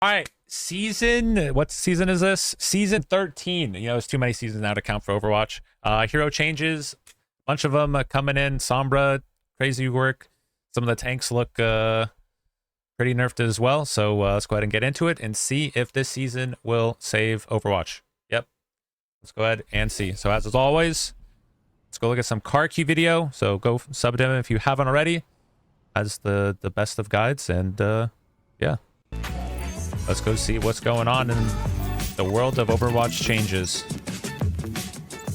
All right, what season is this? Season 13. You know, there's too many seasons now to count for Overwatch. Hero changes, a bunch of them coming in. Sombra, crazy work. Some of the tanks look pretty nerfed as well. So let's go ahead and get into it and see if this season will save Overwatch. Yep, let's go ahead and see. So as always, let's go look at some CarQ video. So go sub to him if you haven't already. As the best of guides, and yeah. Let's go see what's going on in the world of Overwatch changes.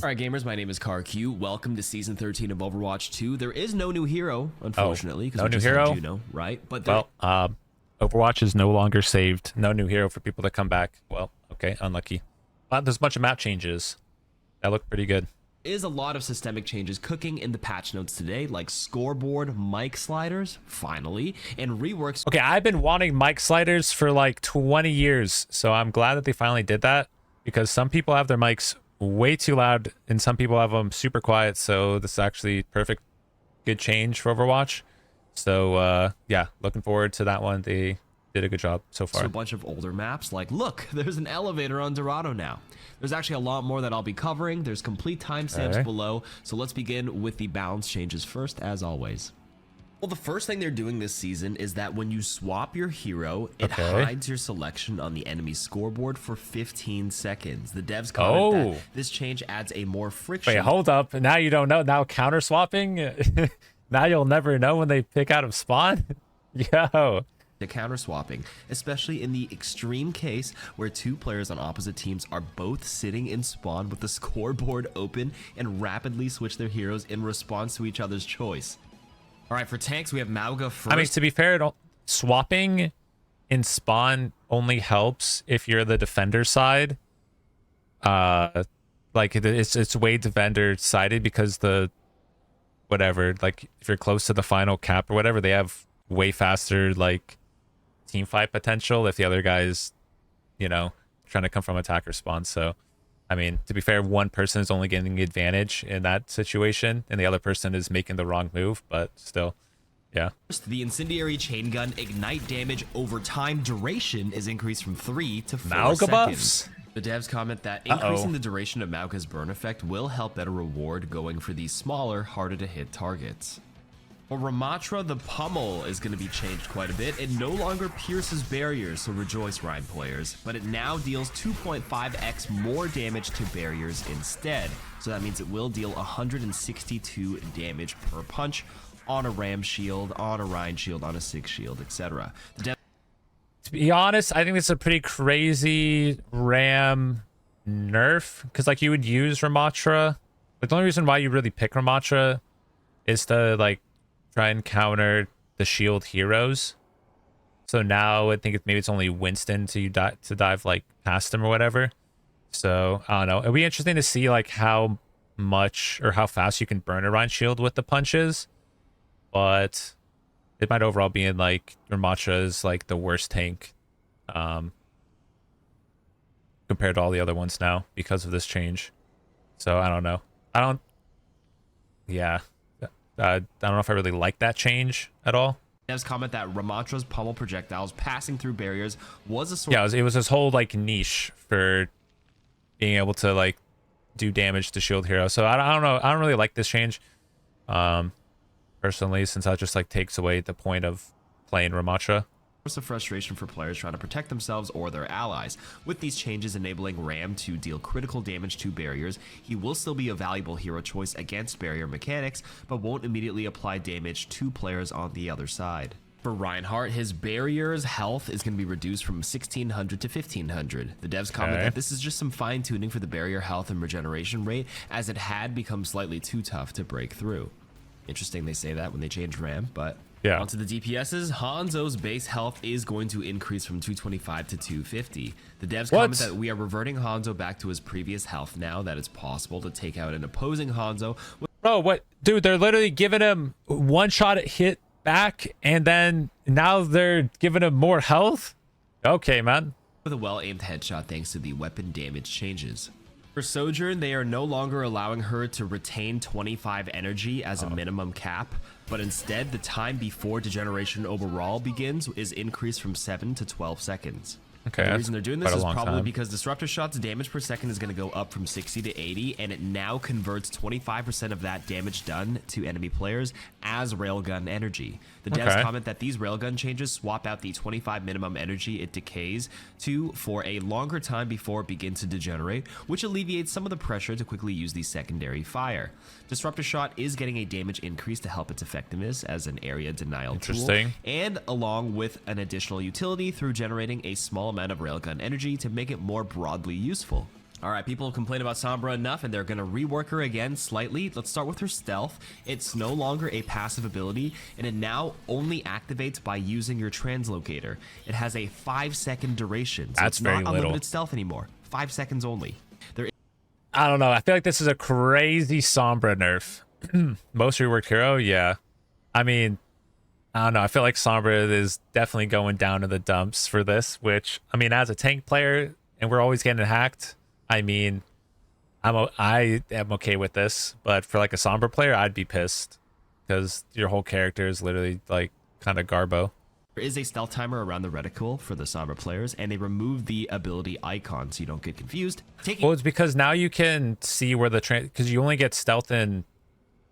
All right, gamers, my name is CarQ. Welcome to Season 13 of Overwatch 2. There is no new hero, unfortunately. No new hero? Juno, right? But Overwatch is no longer saved. No new hero for people to come back. Well, okay, unlucky. There's a bunch of map changes that look pretty good. is a lot of systemic changes cooking in the patch notes today, like scoreboard mic sliders, finally, and reworks. Okay, I've been wanting mic sliders for like 20 years, so I'm glad that they finally did that, because some people have their mics way too loud and some people have them super quiet, so this is actually perfect, good change for Overwatch. So yeah, looking forward to that one. They did a good job so far. So a bunch of older maps, like look, there's an elevator on Dorado now. There's actually a lot more that I'll be covering. There's complete timestamps below. So let's begin with the balance changes first, as always. Well, the first thing they're doing this season is that when you swap your hero, it hides your selection on the enemy scoreboard for 15 seconds. The devs comment that this change adds a more friction. Wait, hold up. Now you don't know. Now counter swapping? Now you'll never know when they pick out of spawn? Yo. To counter swapping, especially in the extreme case where two players on opposite teams are both sitting in spawn with the scoreboard open and rapidly switch their heroes in response to each other's choice. All right, for tanks, we have Mauga first. I mean, to be fair, swapping in spawn only helps if you're the defender side. Like it's way defender sided, because the whatever, like if you're close to the final cap or whatever, they have way faster like team fight potential if the other guy's, you know, trying to come from attacker spawn. So I mean, to be fair, one person is only getting the advantage in that situation and the other person is making the wrong move, but still, yeah. The incendiary chain gun ignite damage over time duration is increased from 3 to 4 Mauga seconds. buffs. The devs comment that increasing the duration of Mauga's burn effect will help better reward going for these smaller, harder to hit targets. For Ramatra, the pummel is going to be changed quite a bit. It no longer pierces barriers, so rejoice, Rhyme players, but it now deals 2.5x more damage to barriers instead. So that means it will deal 162 damage per punch on a Ram shield, on a Rhine shield, on a Sig shield, etc. To be honest, I think it's a pretty crazy Ram nerf, because like you would use Ramatra, but the only reason why you really pick Ramatra is to like try and counter the shield heroes. So now I think maybe it's only Winston to dive like past him or whatever. So I don't know. It'll be interesting to see like how much or how fast you can burn a Rhine shield with the punches, but it might overall be in like Ramatra is like the worst tank compared to all the other ones now because of this change. So I don't know. Yeah. I don't know if I really like that change at all. Devs comment that Ramatra's pummel projectiles passing through barriers was a sort it was this whole like niche for being able to like do damage to shield heroes. So I don't know. I don't really like this change personally, since that just like takes away the point of playing Ramatra. Source of frustration for players trying to protect themselves or their allies. With these changes enabling Ram to deal critical damage to barriers, he will still be a valuable hero choice against barrier mechanics, but won't immediately apply damage to players on the other side. For Reinhardt, his barrier's health is going to be reduced from 1600 to 1500. The devs comment that this is just some fine-tuning for the barrier health and regeneration rate, as it had become slightly too tough to break through. Interesting they say that when they change Ram, but yeah. Onto the DPSs, Hanzo's base health is going to increase from 225 to 250. The devs comment that we are reverting Hanzo back to his previous health now that it's possible to take out an opposing Hanzo. Bro, what? Dude, they're literally giving him one shot at hit back, and then now they're giving him more health? Okay, man. With a well-aimed headshot thanks to the weapon damage changes. For Sojourn, they are no longer allowing her to retain 25 energy as a minimum cap, but instead the time before degeneration overall begins is increased from 7 to 12 seconds. Okay, The that's reason they're doing quite this a is long probably time. because Disruptor Shot's damage per second is going to go up from 60 to 80, and it now converts 25% of that damage done to enemy players as railgun energy. The devs Okay. comment that these railgun changes swap out the 25 minimum energy it decays to for a longer time before it begins to degenerate, which alleviates some of the pressure to quickly use the secondary fire. Disruptor Shot is getting a damage increase to help its effectiveness as an area denial tool, Interesting. and along with an additional utility through generating a small amount of railgun energy to make it more broadly useful. All right, people have complained about Sombra enough, and they're going to rework her again slightly. Let's start with her stealth. It's no longer a passive ability, and it now only activates by using your translocator. It has a 5-second duration, so That's it's very not little. unlimited stealth anymore. 5 seconds only. There I don't know. I feel like this is a crazy Sombra nerf. Most reworked hero, yeah. I mean, I don't know. I feel like Sombra is definitely going down to the dumps for this, which, I mean, as a tank player, and we're always getting hacked, I mean, I am okay with this, but for like a Sombra player, I'd be pissed because your whole character is literally like kind of garbo. is a stealth timer around the reticle for the Sombra players, and they remove the ability icon so you don't get confused. Well, it's because now you can see where the because you only get stealth in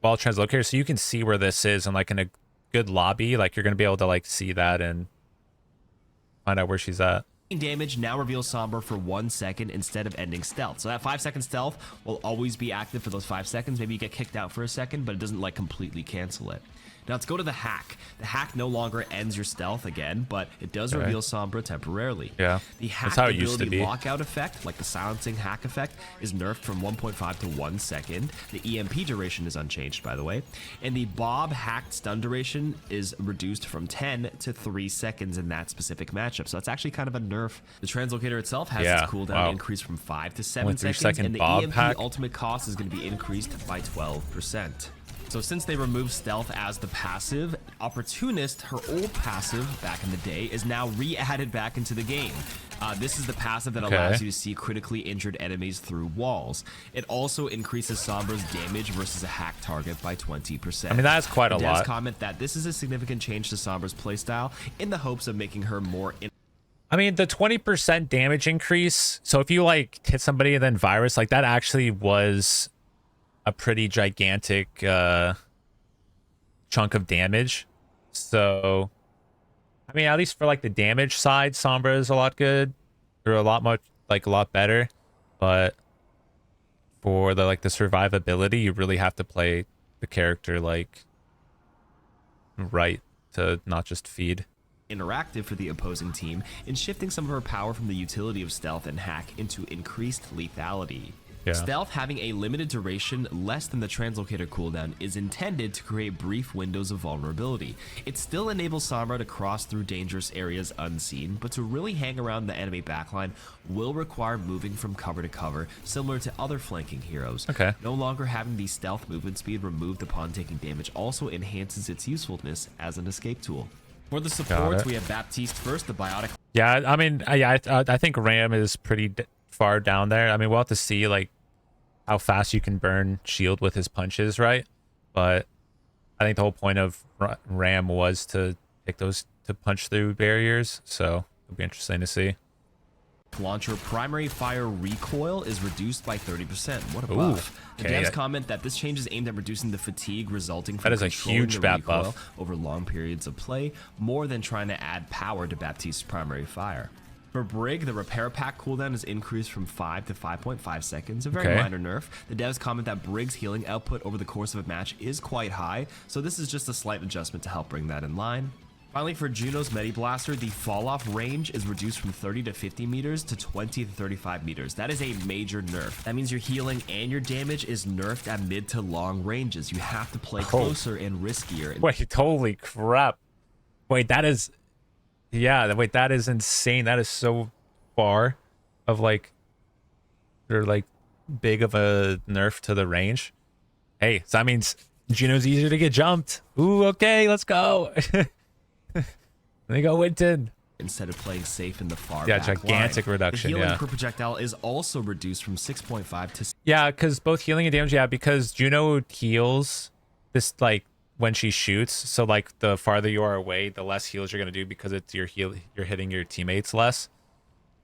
while translocator, so you can see where this is, and like in a good lobby, like you're gonna be able to like see that and find out where she's at. Damage now reveals Sombra for 1 second instead of ending stealth. So that 5-second stealth will always be active for those 5 seconds. Maybe you get kicked out for a second, but it doesn't like completely cancel it. Now let's go to the hack. The hack no longer ends your stealth again, but it does reveal Sombra temporarily. Yeah, The hack that's how it used to ability be. lockout effect, like the silencing hack effect, is nerfed from 1.5 to 1 second. The EMP duration is unchanged, by the way. And the Bob hacked stun duration is reduced from 10 to 3 seconds in that specific matchup. So that's actually kind of a nerf. The translocator itself has its cooldown increased from 5 to 7 seconds, and the Bob EMP hack. ultimate cost is going to be increased by 12%. So since they removed stealth as the passive, Opportunist, her old passive back in the day, is now re-added back into the game. This is the passive that allows you to see critically injured enemies through walls. It also increases Sombra's damage versus a hack target by 20%. I mean, that's quite a lot. Comment that this is a significant change to Sombra's playstyle in the hopes of making her more I mean, the 20% damage increase. So if you like hit somebody and then virus, like that actually was a pretty gigantic chunk of damage. So, I mean, at least for like the damage side, Sombra is a lot good, or a lot better. But for the like the survivability, you really have to play the character like right to not just feed. Interactive for the opposing team in shifting some of her power from the utility of stealth and hack into increased lethality. Yeah. Stealth having a limited duration less than the translocator cooldown is intended to create brief windows of vulnerability. It still enables Sombra to cross through dangerous areas unseen, but to really hang around the enemy backline will require moving from cover to cover, similar to other flanking heroes. Okay. No longer having the stealth movement speed removed upon taking damage also enhances its usefulness as an escape tool. For the supports, we have Baptiste first, the biotic. Yeah, I mean, I think Ram is pretty far down there. I mean, we'll have to see like how fast you can burn shield with his punches, right? But I think the whole point of Ram was to pick those to punch through barriers, so it'll be interesting to see. Launcher primary fire recoil is reduced by 30%. What a buff. The devs comment that this change is aimed at reducing the fatigue resulting from that is a huge bat buff over long periods of play, more than trying to add power to Baptiste's primary fire. For Brig, the repair pack cooldown is increased from 5 to 5.5 seconds, a very minor nerf. The devs comment that Brig's healing output over the course of a match is quite high, so this is just a slight adjustment to help bring that in line. Finally, for Juno's Medi Blaster, the fall-off range is reduced from 30 to 50 meters to 20 to 35 meters. That is a major nerf. That means your healing and your damage is nerfed at mid to long ranges. You have to play closer and riskier. Wait, holy crap. Wait, that is... Yeah, wait, that is insane. That is so far of like... They're like big of a nerf to the range. Hey, so that means Juno's easier to get jumped. Ooh, okay, let's go. There you go, Winton. Instead of playing safe in the far yeah, back gigantic line. reduction. The healing per projectile is also reduced from 6.5 to... Yeah, because both healing and damage. Yeah, because Juno heals this like when she shoots. So like the farther you are away, the less heals you're gonna do because it's you're hitting your teammates less.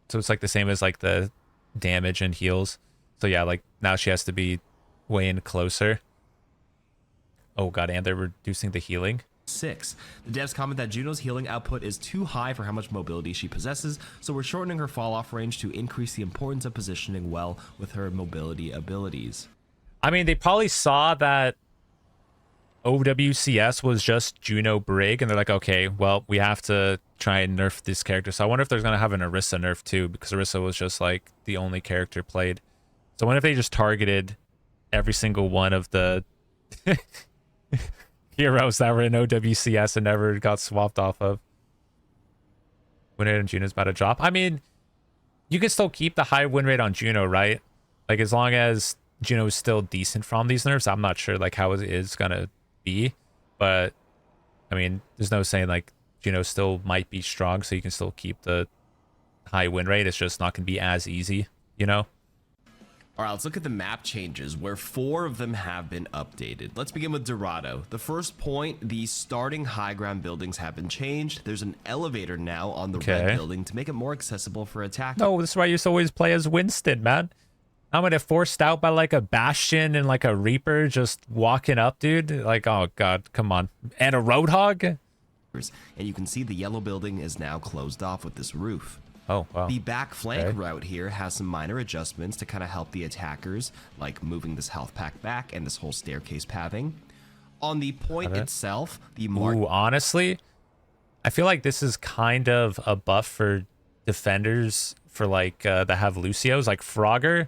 So it's like the same as like the damage and heals. So yeah, like now she has to be way in closer. Oh god, and they're reducing the healing. 6. The devs comment that Juno's healing output is too high for how much mobility she possesses, so we're shortening her fall off range to increase the importance of positioning well with her mobility abilities. I mean, they probably saw that OWCS was just Juno Brig, and they're like, okay, well, we have to try and nerf this character. So I wonder if there's going to have an Orisa nerf too, because Orisa was just like the only character played. So I wonder if they just targeted every single one of the heroes that were in OWCS and never got swapped off of. Win rate on Juno's about to drop. I mean, you can still keep the high win rate on Juno, right? Like, as long as Juno is still decent from these nerfs. I'm not sure like how it is gonna be, but I mean, there's no saying like Juno still might be strong, so you can still keep the high win rate. It's just not gonna be as easy, you know? All right, let's look at the map changes, where 4 of them have been updated. Let's begin with Dorado. The first point, the starting high ground buildings have been changed. There's an elevator now on the red building to make it more accessible for attack. No, this is why you used to always play as Winston, man. I'm gonna forced out by like a Bastion and like a Reaper just walking up, dude. Like, oh god, come on. And a Roadhog? And you can see the yellow building is now closed off with this roof. Oh, wow. The back flank route here has some minor adjustments to kind of help the attackers, like moving this health pack back and this whole staircase pathing. On the point itself, the mark... Ooh, honestly, I feel like this is kind of a buff for defenders for like that have Lucios, like Frogger.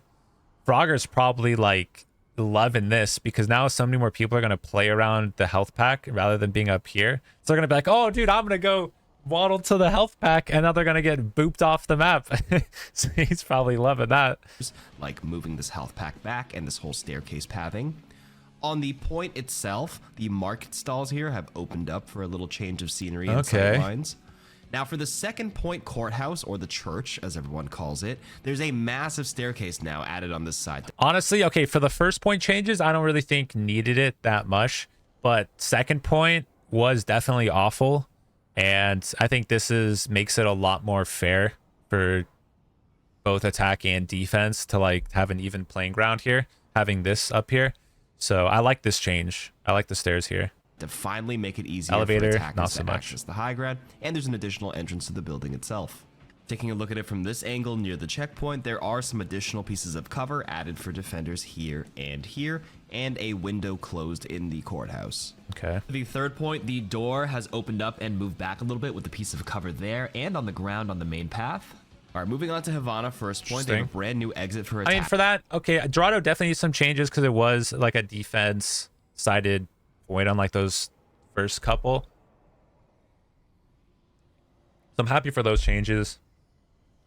Frogger's probably like loving this because now so many more people are going to play around the health pack rather than being up here. So they're going to be like, oh, dude, I'm going to go waddle to the health pack, and now they're going to get booped off the map. So he's probably loving that. Like moving this health pack back and this whole staircase pathing. On the point itself, the market stalls here have opened up for a little change of scenery and sightlines. Now for the second point courthouse, or the church as everyone calls it, there's a massive staircase now added on this side. Honestly, okay, for the first point changes, I don't really think needed it that much, but second point was definitely awful, and I think this makes it a lot more fair for both attack and defense to like have an even playing ground here, having this up here. So I like this change. I like the stairs here. To finally make it easier Elevator, for attackers not so to much. access the high ground, and there's an additional entrance to the building itself. Taking a look at it from this angle near the checkpoint, there are some additional pieces of cover added for defenders here, and a window closed in the courthouse. Okay. The third point, the door has opened up and moved back a little bit with a piece of cover there and on the ground on the main path. All right, moving on to Havana first point. They have a brand new exit for attack. I mean, for that, okay, Dorado definitely needs some changes because it was like a defense-sided point on like those first couple. So I'm happy for those changes.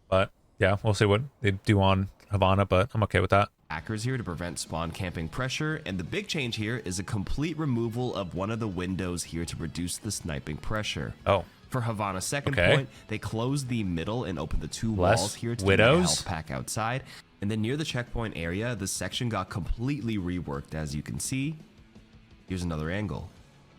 But yeah, we'll see what they do on Havana, but I'm okay with that. Attackers here to prevent spawn camping pressure, and the big change here is a complete removal of one of the windows here to reduce the sniping pressure. Oh. For Havana's second point, they closed the middle and opened the two walls here to widows. the health pack outside. And then near the checkpoint area, the section got completely reworked, as you can see. Here's another angle.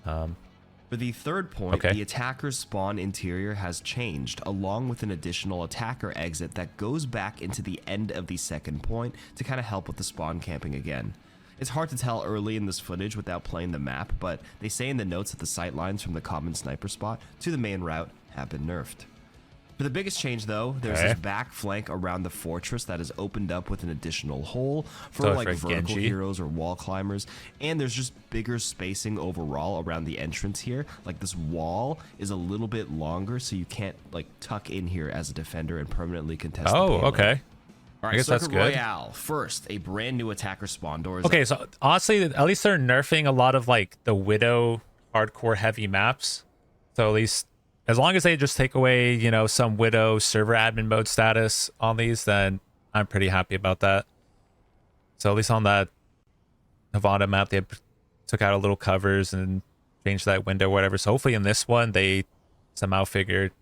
For the third point, the attacker's spawn interior has changed, along with an additional attacker exit that goes back into the end of the second point to kind of help with the spawn camping again. It's hard to tell early in this footage without playing the map, but they say in the notes that the sight lines from the common sniper spot to the main route have been nerfed. For the biggest change, though, there's this back flank around the fortress that is opened up with an additional hole for like vertical heroes or wall climbers, and there's just bigger spacing overall around the entrance here. Like this wall is a little bit longer, so you can't like tuck in here as a defender and permanently contest the payload. Okay. All right, I guess that's good. Royale. First, a brand new attacker spawn doors. Okay, so honestly, at least they're nerfing a lot of like the Widow hardcore heavy maps. So at least as long as they just take away, you know, some Widow server admin mode status on these, then I'm pretty happy about that. So at least on that Havana map, they took out a little covers and changed that window, whatever. So hopefully in this one, they somehow figured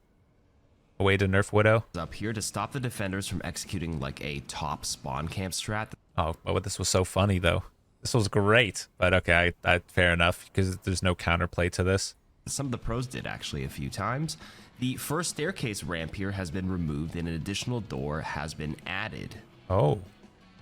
a way to nerf Widow. Up here to stop the defenders from executing like a top spawn camp strat. Oh, but this was so funny though. This was great, but okay, fair enough because there's no counterplay to this. Some of the pros did actually a few times. The first staircase ramp here has been removed and an additional door has been added. Oh,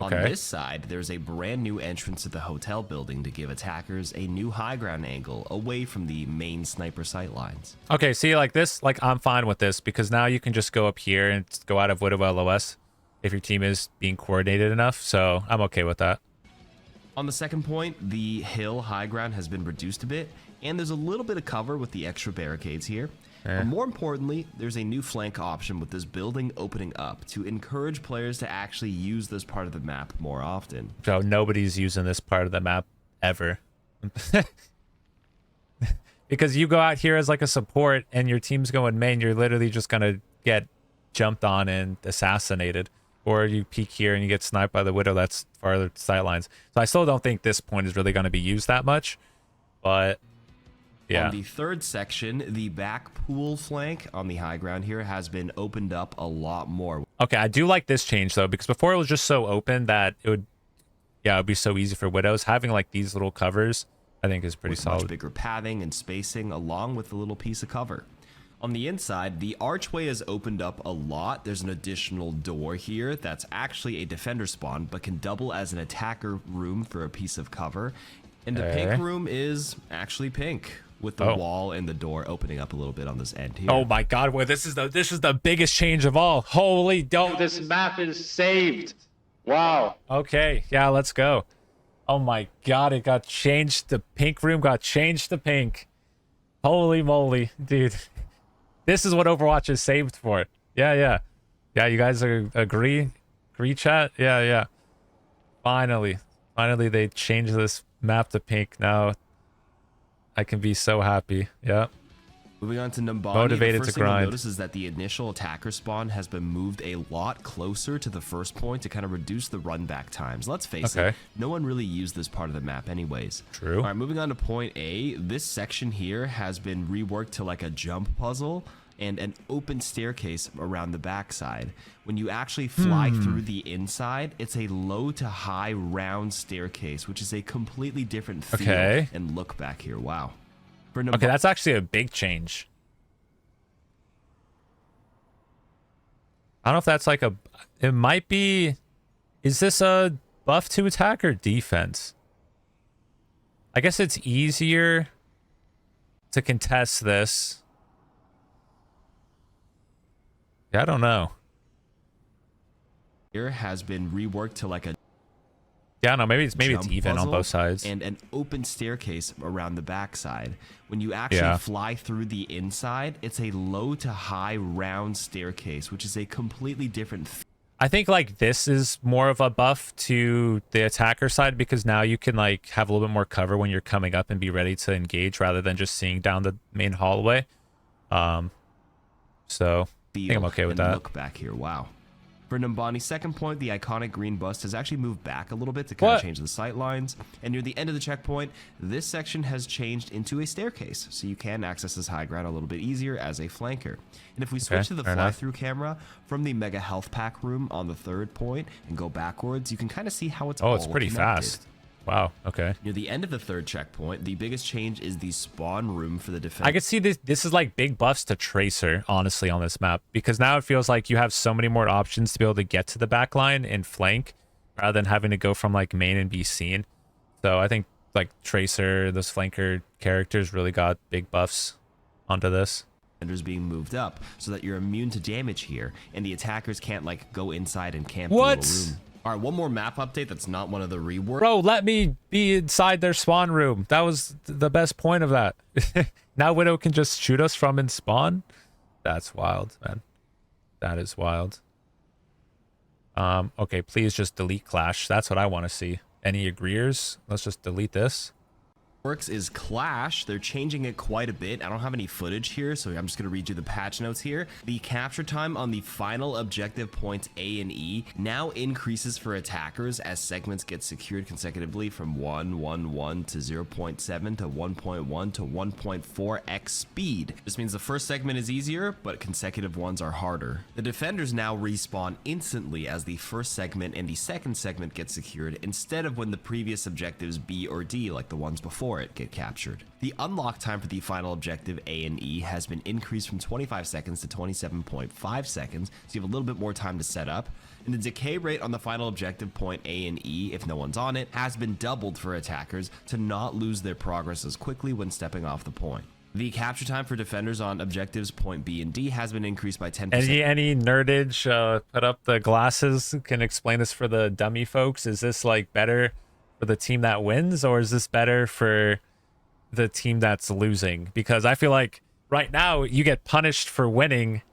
okay. On this side, there's a brand new entrance to the hotel building to give attackers a new high ground angle away from the main sniper sight lines. Okay, see, like this, like I'm fine with this because now you can just go up here and go out of Widow LOS if your team is being coordinated enough. So I'm okay with that. On the second point, the hill high ground has been reduced a bit, and there's a little bit of cover with the extra barricades here. But more importantly, there's a new flank option with this building opening up to encourage players to actually use this part of the map more often. So nobody's using this part of the map ever. Because you go out here as like a support and your team's going main, you're literally just going to get jumped on and assassinated. Or you peek here and you get sniped by the Widow that's farther sidelines. So I still don't think this point is really going to be used that much. But yeah. On the third section, the back pool flank on the high ground here has been opened up a lot more. Okay, I do like this change though, because before it was just so open that it would be so easy for Widows. Having like these little covers, I think is pretty solid. Much bigger padding and spacing along with the little piece of cover. On the inside, the archway has opened up a lot. There's an additional door here that's actually a defender spawn, but can double as an attacker room for a piece of cover. And the pink room is actually pink, with the wall and the door opening up a little bit on this end here. Oh my god, well, this is the biggest change of all. Holy dope. This map is saved. Wow. Okay, yeah, let's go. Oh my god, it got changed. The pink room got changed to pink. Holy moly, dude. This is what Overwatch is saved for. Yeah, you guys agree? Agree, chat? Yeah. Finally they changed this map to pink. Now I can be so happy. Yeah. Moving on to Numbani, Motivated the first to thing you'll grind. notice is that the initial attacker spawn has been moved a lot closer to the first point to kind of reduce the run back times. Let's face it, no one really used this part of the map anyways. True. All right, moving on to point A, this section here has been reworked to like a jump puzzle and an open staircase around the backside. When you actually fly through the inside, it's a low to high round staircase, which is a completely different feel and look back here. Wow. Okay, that's actually a big change. I don't know if that's like it might be, is this a buff to attack or defense? I guess it's easier to contest this. Yeah, I don't know. Here has been reworked to like a no, maybe it's even on both sides. And an open staircase around the backside. When you actually fly through the inside, it's a low to high round staircase, which is a completely different I think like this is more of a buff to the attacker side because now you can like have a little bit more cover when you're coming up and be ready to engage rather than just seeing down the main hallway. So I think I'm okay with that. Look back here. Wow. For Numbani's second point, the iconic green bust has actually moved back a little bit to kind of change the sight lines. And near the end of the checkpoint, this section has changed into a staircase, so you can access this high ground a little bit easier as a flanker. And if we switch to the fly-through camera from the Mega Health Pack room on the third point and go backwards, you can kind of see how it's all it's pretty connected. fast. Wow, okay. Near the end of the third checkpoint, the biggest change is the spawn room for the defense. I could see this is like big buffs to Tracer, honestly, on this map. Because now it feels like you have so many more options to be able to get to the back line and flank, rather than having to go from like main and be seen. So I think like Tracer, those flanker characters really got big buffs onto this. Defenders being moved up so that you're immune to damage here, and the attackers can't like go inside and camp the little room. All right, one more map update that's not one of the reworks. Bro, let me be inside their spawn room. That was the best point of that. Now Widow can just shoot us from in spawn? That's wild, man. That is wild. Okay, please just delete Clash. That's what I want to see. Any agreeers? Let's just delete this. Works is Clash. They're changing it quite a bit. I don't have any footage here, so I'm just going to read you the patch notes here. The capture time on the final objective points A and E now increases for attackers as segments get secured consecutively from 1.11 to 0.7 to 1.1 to 1.4x speed. This means the first segment is easier, but consecutive ones are harder. The defenders now respawn instantly as the first segment and the second segment get secured instead of when the previous objectives B or D like the ones before. before it get captured. The unlock time for the final objective A and E has been increased from 25 seconds to 27.5 seconds, so you have a little bit more time to set up. And the decay rate on the final objective point A and E, if no one's on it, has been doubled for attackers to not lose their progress as quickly when stepping off the point. The capture time for defenders on objectives point B and D has been increased by 10%. Any nerdage, put up the glasses, can explain this for the dummy folks. Is this like better for the team that wins, or is this better for the team that's losing? Because I feel like right now you get punished for winning.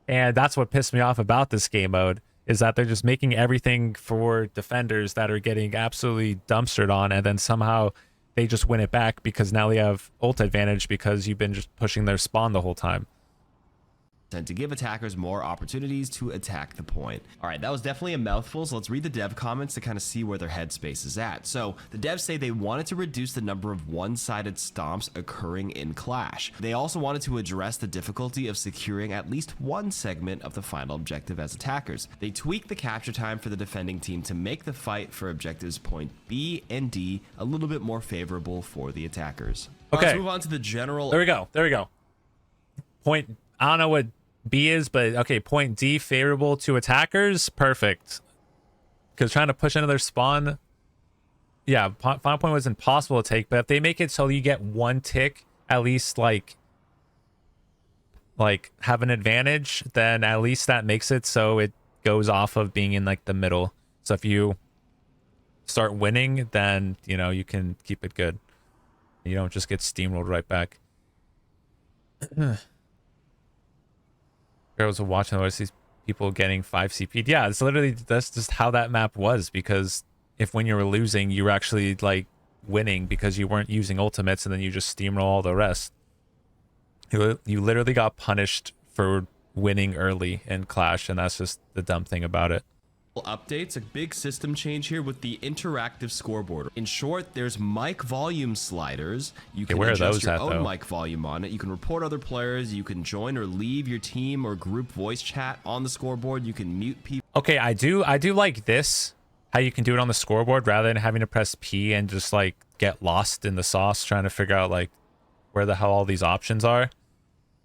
And that's what pissed me off about this game mode, is that they're just making everything for defenders that are getting absolutely dumpstered on, and then somehow they just win it back because now they have ult advantage because you've been just pushing their spawn the whole time. And to give attackers more opportunities to attack the point. All right, that was definitely a mouthful, so let's read the dev comments to kind of see where their headspace is at. So the devs say they wanted to reduce the number of one-sided stomps occurring in Clash. They also wanted to address the difficulty of securing at least one segment of the final objective as attackers. They tweaked the capture time for the defending team to make the fight for objectives point B and D a little bit more favorable for the attackers. Okay, Let's move on to the general. There we go. Point, I don't know what B is, but okay, point D favorable to attackers, perfect. Because trying to push into their spawn, yeah, final point was impossible to take. But if they make it so you get one tick, at least like have an advantage, then at least that makes it so it goes off of being in like the middle. So if you start winning, then you know you can keep it good. You don't just get steamrolled right back. I was watching these people getting 5 CP. Yeah, it's literally, that's just how that map was, because if when you were losing you were actually like winning because you weren't using ultimates, and then you just steamroll all the rest. You literally got punished for winning early in Clash, and that's just the dumb thing about it. Updates, a big system change here with the interactive scoreboard. In short, there's mic volume sliders. You can adjust your own mic volume on it. You can report other players. You can join or leave your team or group voice chat on the scoreboard. You can mute people. Okay, I do like this, how you can do it on the scoreboard rather than having to press P and just like get lost in the sauce trying to figure out like where the hell all these options are,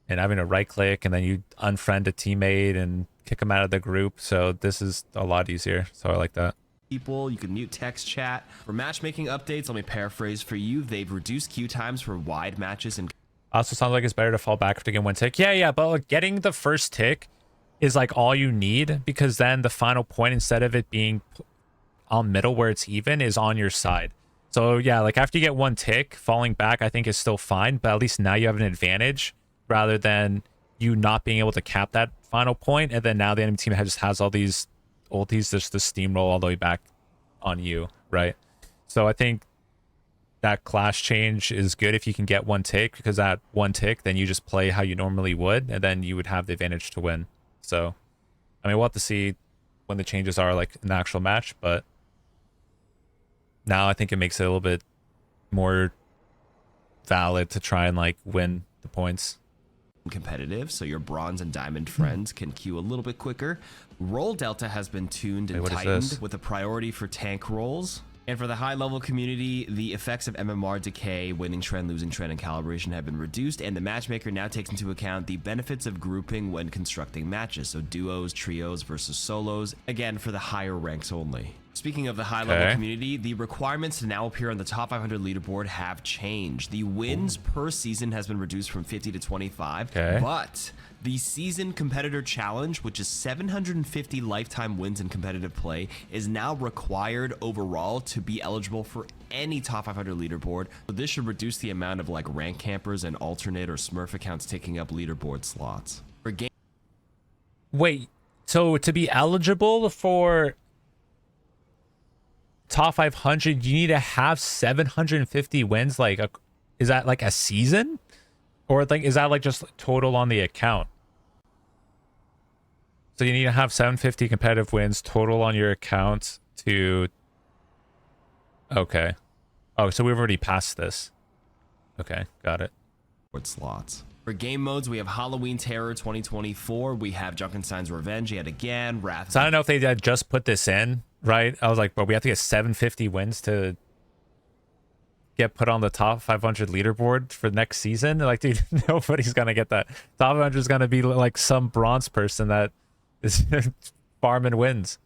and having to right click and then you unfriend a teammate and kick them out of the group. So this is a lot easier, so I like that. People, you can mute text chat. For matchmaking updates, let me paraphrase for you. They've reduced queue times for wide matches and also sounds like it's better to fall back after getting one tick. Yeah, but like getting the first tick is like all you need, because then the final point, instead of it being on middle where it's even, is on your side. So yeah, like after you get one tick, falling back I think is still fine, but at least now you have an advantage rather than you not being able to cap that final point, and then now the enemy team just has all these ultis just to steamroll all the way back on you, right? So I think that Clash change is good if you can get one tick, because that one tick, then you just play how you normally would, and then you would have the advantage to win. So, I mean, we'll have to see when the changes are like in the actual match, but now I think it makes it a little bit more valid to try and like win the points. Competitive, so your bronze and diamond friends can queue a little bit quicker. Roll delta has been tuned and tightened with a priority for tank rolls. And for the high level community, the effects of MMR decay, winning trend, losing trend, and calibration have been reduced, and the matchmaker now takes into account the benefits of grouping when constructing matches, so duos, trios versus solos, again for the higher ranks only. Speaking of the high-level community, the requirements to now appear on the top 500 leaderboard have changed. The wins per season has been reduced from 50 to 25, but the season competitor challenge, which is 750 lifetime wins in competitive play, is now required overall to be eligible for any top 500 leaderboard. So this should reduce the amount of like rank campers and alternate or Smurf accounts taking up leaderboard slots. For game Wait, so to be eligible for top 500 you need to have 750 wins? Like is that like a season, or like is that like just total on the account? So you need to have 750 competitive wins total on your account to oh, so we've already passed this. Okay, got it. Slots. For game modes, we have Halloween Terror 2024. We have Junkenstein's Revenge yet again. Wrath. So I don't know if they just put this in, right? I was like, but we have to get 750 wins to get put on the top 500 leaderboard for next season. Like, dude, nobody's gonna get that. Top 500 is gonna be like some bronze person that is farming wins.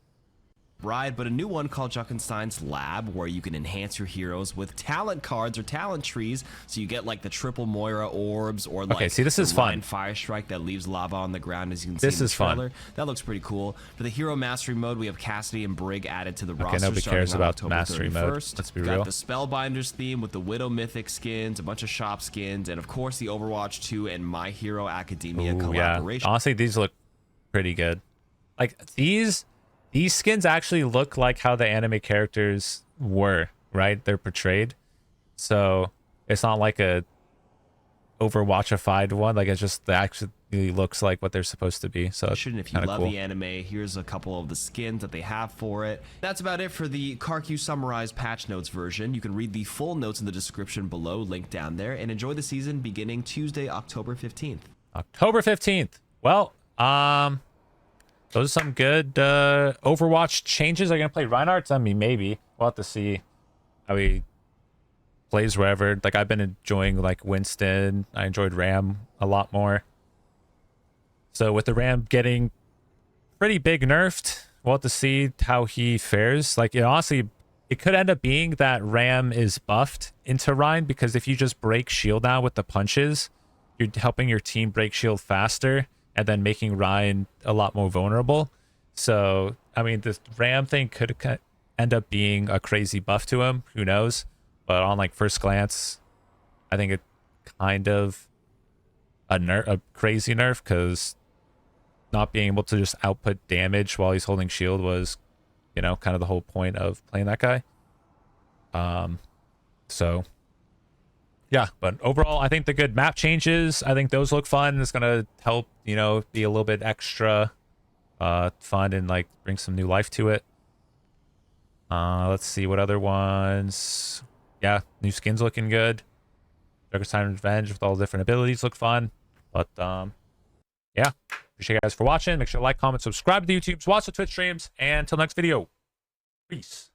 Ride, but a new one called Juckenstein's Lab, where you can enhance your heroes with talent cards or talent trees, so you get like the triple Moira orbs, or like okay, see, this is fun. Fire Strike that leaves lava on the ground, as you can see. This in is the trailer. fun. That looks pretty cool. For the hero mastery mode, we have Cassidy and Brig added to the roster. Nobody cares about October mastery 31st. mode. Let's be real. Got the Spellbinders theme with the Widow Mythic skins, a bunch of shop skins, and of course the Overwatch 2 and My Hero Academia collaboration. Yeah. Honestly, these look pretty good. Like these skins actually look like how the anime characters were, right? They're portrayed. So it's not like a Overwatchified one. Like, it's just, it actually looks like what they're supposed to be. So if you love the anime, here's a couple of the skins that they have for it. That's about it for the CarQ summarized patch notes version. You can read the full notes in the description below, link down there, and enjoy the season beginning Tuesday, October 15th. October 15th. Well, those are some good Overwatch changes. Are you gonna play Reinhardt? I mean, maybe. We'll have to see how he plays wherever. Like, I've been enjoying like Winston. I enjoyed Ram a lot more. So with the Ram getting pretty big nerfed, we'll have to see how he fares. Like, honestly, it could end up being that Ram is buffed into Rein, because if you just break shield now with the punches, you're helping your team break shield faster and then making Rein a lot more vulnerable. So, I mean, this Ram thing could end up being a crazy buff to him. Who knows? But on like first glance, I think it kind of a crazy nerf, because not being able to just output damage while he's holding shield was, you know, kind of the whole point of playing that guy. So yeah, but overall, I think the good map changes, I think those look fun. It's gonna help, you know, be a little bit extra fun and like bring some new life to it. Let's see what other ones. Yeah, new skins looking good. Juckenstein Revenge with all the different abilities look fun. But yeah, appreciate you guys for watching. Make sure to like, comment, subscribe to the YouTubes, watch the Twitch streams, and until next video, peace.